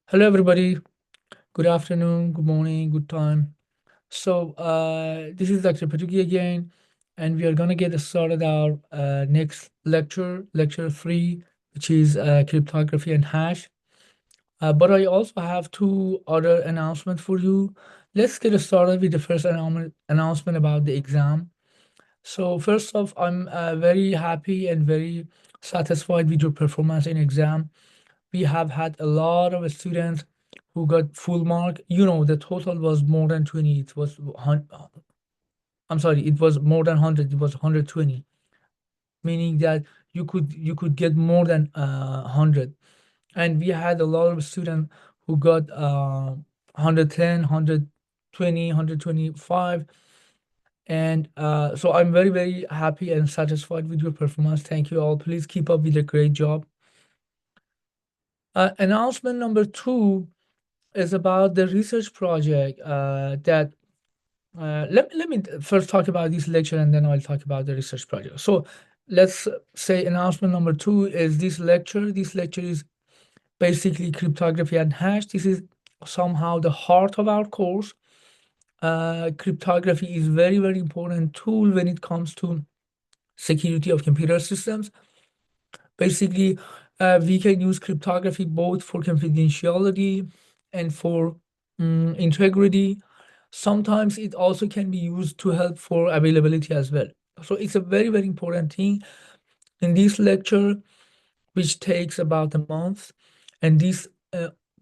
Hello, everybody. Good afternoon, good morning, good time. This is Dr. Patuki again, and we are going to get started our next lecture, lecture three, which is cryptography and hash. But I also have two other announcements for you. Let's get started with the first announcement about the exam. So first off, I'm very happy and very satisfied with your performance in exam. We have had a lot of students who got full mark. The total was more than 20. I'm sorry, it was more than 100. It was 120, meaning that you could get more than 100. And we had a lot of students who got 110, 120, 125. And so I'm very, very happy and satisfied with your performance. Thank you all. Please keep up with the great job. Announcement number two is about the research project that let me first talk about this lecture, and then I'll talk about the research project. So let's say announcement number two is this lecture. This lecture is basically cryptography and hash. This is somehow the heart of our course. Cryptography is very, very important tool when it comes to security of computer systems. Basically, we can use cryptography both for confidentiality and for integrity. Sometimes it also can be used to help for availability as well. So it's a very, very important thing. In this lecture, which takes about a month, and this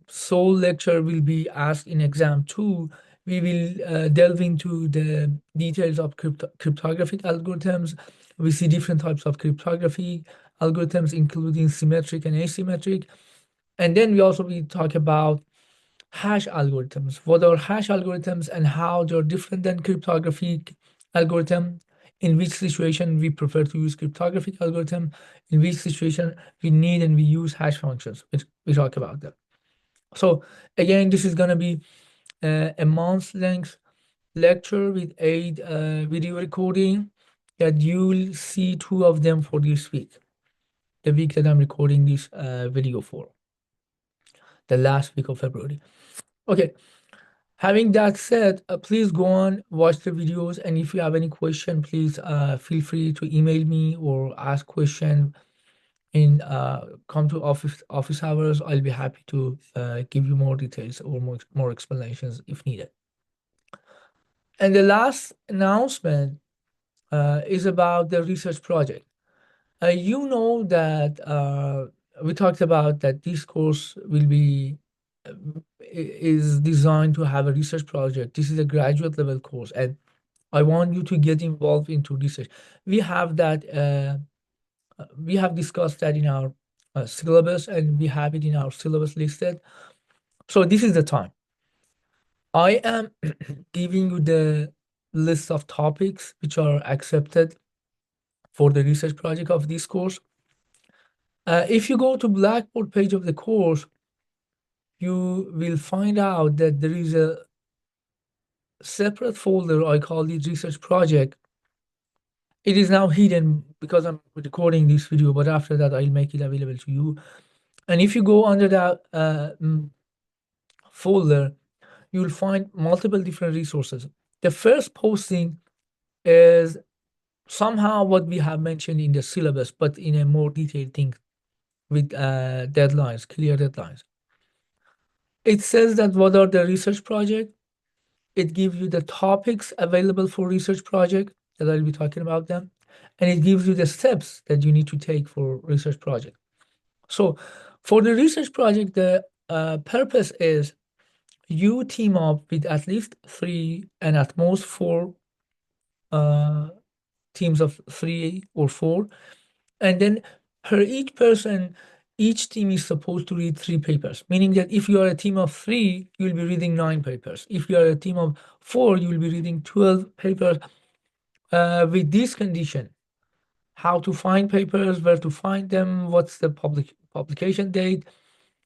sole lecture will be asked in exam two, we will delve into the details of cryptographic algorithms. We see different types of cryptography algorithms, including symmetric and asymmetric. And then we also will talk about hash algorithms. What are hash algorithms and how they're different than cryptographic algorithm? In which situation we prefer to use cryptographic algorithm? In which situation we need and we use hash functions? We talk about that. So again, this is gonna be a month length lecture with 8 video recording that you'll see two of them for this week, the week that I'm recording this video for, the last week of February. Okay, having that said, please go on, watch the videos, and if you have any question, please feel free to email me or ask question in come to office hours. I'll be happy to give you more details or more explanations if needed. And the last announcement is about the research project. You know that we talked about that this course will be uh, is designed to have a research project. This is a graduate level course, and I want you to get involved into research. We have that. We have discussed that in our syllabus, and we have it in our syllabus listed. So this is the time. I am giving you the list of topics which are accepted for the research project of this course. If you go to Blackboard page of the course, you will find out that there is a separate folder. I call it research project. It is now hidden because I'm recording this video, but after that I'll make it available to you. And if you go under that folder, you'll find multiple different resources. The first posting is somehow what we have mentioned in the syllabus, but in a more detailed thing with deadlines, clear deadlines. It says that what are the research project. It gives you the topics available for research project that I'll be talking about them, and it gives you the steps that you need to take for research project. So for the research project, the purpose is you team up with at least three and at most four uh, teams of three or four, and then per each person, each team is supposed to read three papers, meaning that if you are a team of three, you'll be reading nine papers. If you are a team of four, you'll be reading 12 papers with this condition: how to find papers, where to find them, what's the publication date,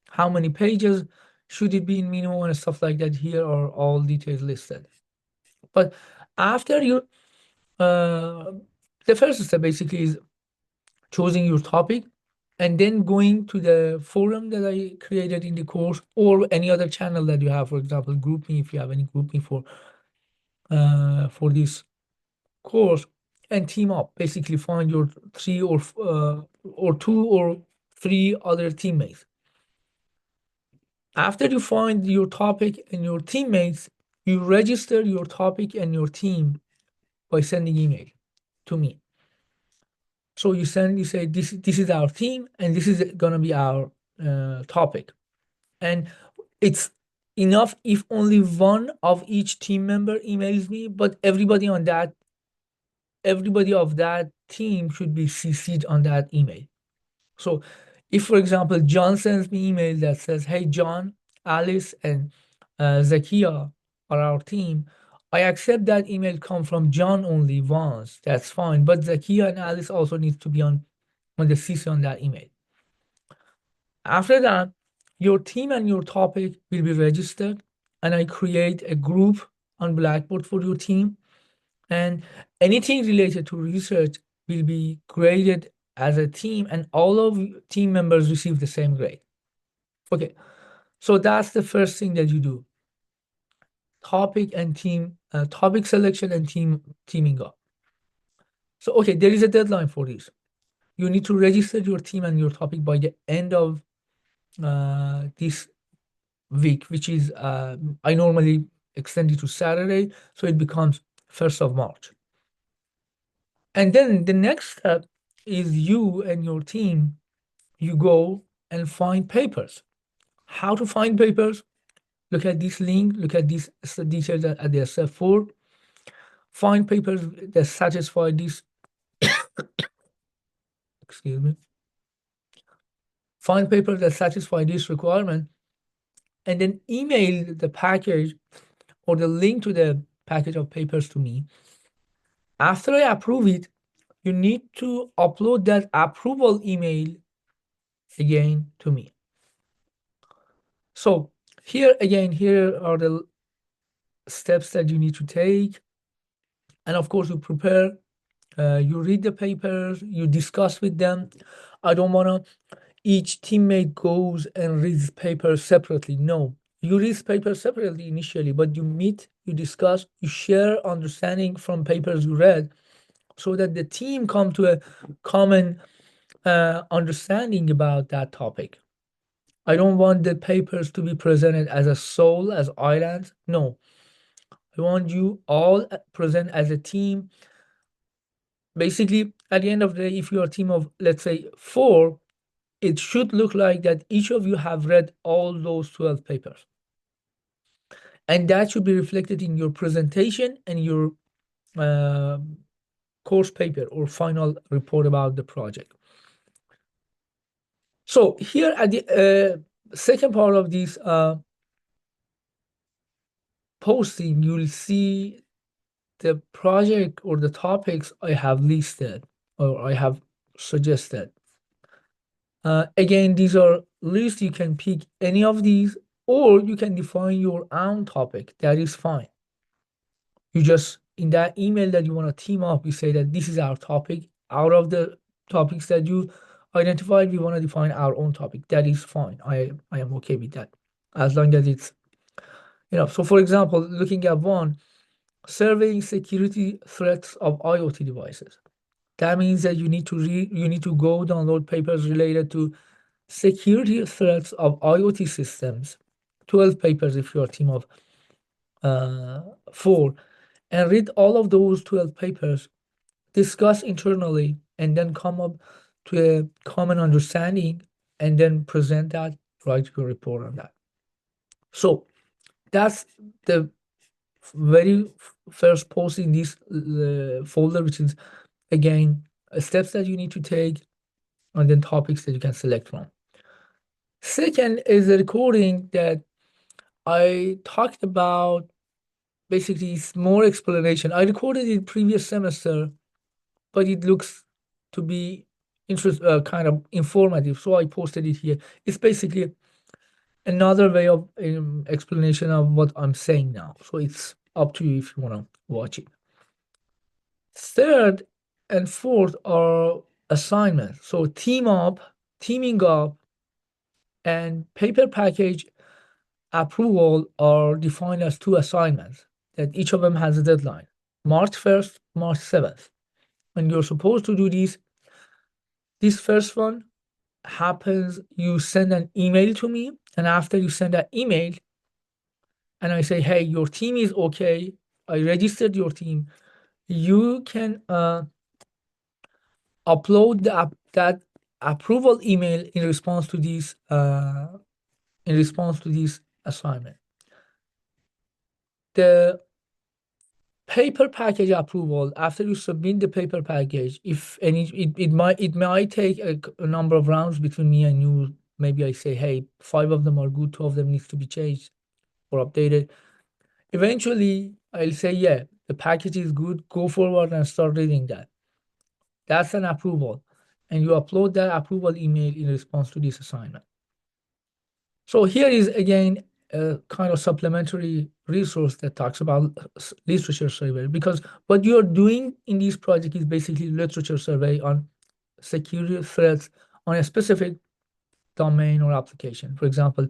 how many pages should it be in minimum, and stuff like that. Here are all details listed. But after you, uh, the first step basically is choosing your topic. and then going to the forum that I created in the course or any other channel that you have, for example, GroupMe, if you have any GroupMe for this course, and team up. Basically, find your three or two or three other teammates. After you find your topic and your teammates, you register your topic and your team by sending email to me. So you say this is our team and this is gonna be our topic. And it's enough if only one of each team member emails me, but everybody of that team should be CC'd on that email. So if, for example, John sends me email that says, hey, John, Alice, and Zakia are our team, I accept that email come from John only once. That's fine. But Zakia and Alice also need to be on the CC on that email. After that, your team and your topic will be registered, and I create a group on Blackboard for your team. And anything related to research will be graded as a team, and all of team members receive the same grade. Okay, so that's the first thing that you do. Topic and team, topic selection and teaming up. So, okay, there is a deadline for this. You need to register your team and your topic by the end of this week, which is, I normally extend it to Saturday, so it becomes 1st of March. And then the next step is you and your team, you go and find papers. How to find papers? Look at this link, look at these details at the step 4. Find papers that satisfy this, excuse me. Find papers that satisfy this requirement, and then email the package or the link to the package of papers to me. After I approve it, you need to upload that approval email again to me. So here are the steps that you need to take. And of course, you prepare, you read the papers, you discuss with them. I don't want to, each teammate goes and reads papers separately. No, you read papers separately initially, but you meet, you discuss, you share understanding from papers you read so that the team come to a common understanding about that topic. I don't want the papers to be presented as a sole, as islands. No, I want you all present as a team. Basically, at the end of the day, if you're a team of, let's say, 4, it should look like that each of you have read all those 12 papers. And that should be reflected in your presentation and your course paper or final report about the project. So here at the second part of this posting, you'll see the project or the topics I have listed or I have suggested. Again, these are lists. You can pick any of these, or you can define your own topic. That is fine. You just, in that email that you want to team up, you say that this is our topic. Out of the topics that you identified, we want to define our own topic. That is fine. I am okay with that, as long as it's, so for example, looking at one, surveying security threats of IoT devices. That means that you need to go download papers related to security threats of IoT systems, 12 papers if you're a team of 4, and read all of those 12 papers, discuss internally, and then come up to a common understanding, and then present that, write your report on that. So that's the very first post in this folder, which is, again, steps that you need to take, and then topics that you can select from. Second is the recording that I talked about. Basically, it's more explanation. I recorded it previous semester, but it looks to be kind of informative, so I posted it here. It's basically another way of explanation of what I'm saying now. So it's up to you if you want to watch it. Third and fourth are assignments. So team up teaming up and paper package approval are defined as two assignments that each of them has a deadline, March 1st, March 7th. When you're supposed to do this first one happens, you send an email to me, and after you send that email, and I say, hey, your team is okay, I registered your team, you can upload that approval email in response to this assignment. The paper package approval, after you submit the paper package, if any, it might take a number of rounds between me and you. Maybe I say, hey, 5 of them are good, 2 of them needs to be changed or updated. Eventually, I'll say, yeah, the package is good, go forward and start reading that. That's an approval. And you upload that approval email in response to this assignment. So here is again a kind of supplementary resource that talks about literature survey, because what you're doing in this project is basically literature survey on security threats on a specific domain or application. For example,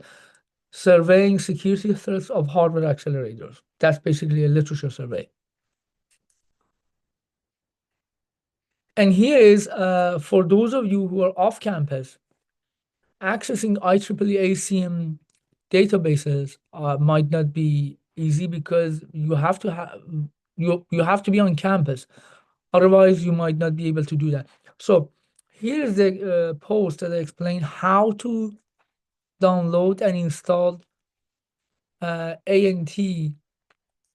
surveying security threats of hardware accelerators. That's basically a literature survey. And here is for those of you who are off campus, accessing IEEE ACM databases might not be easy because you have to have you have to be on campus. Otherwise, you might not be able to do that. So here is the post that I explain how to download and install ANT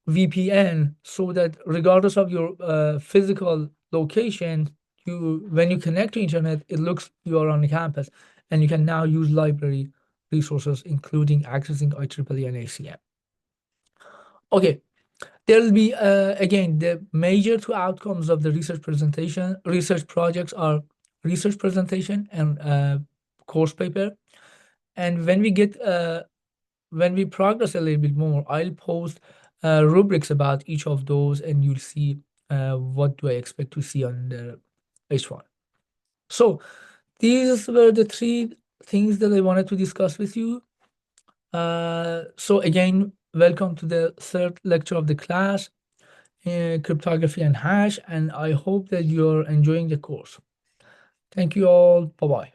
VPN, so that regardless of your physical location, when you connect to internet, it looks you are on the campus, and you can now use library resources, including accessing IEEE and ACM. Okay, there will be again the major two outcomes of the research projects are research presentation and course paper. And when we progress a little bit more, I'll post rubrics about each of those, and you'll see what do I expect to see on the H1. So these were the 3 things that I wanted to discuss with you. So again, welcome to the 3rd lecture of the class, cryptography and hash, and I hope that you're enjoying the course. Thank you all. Bye-bye.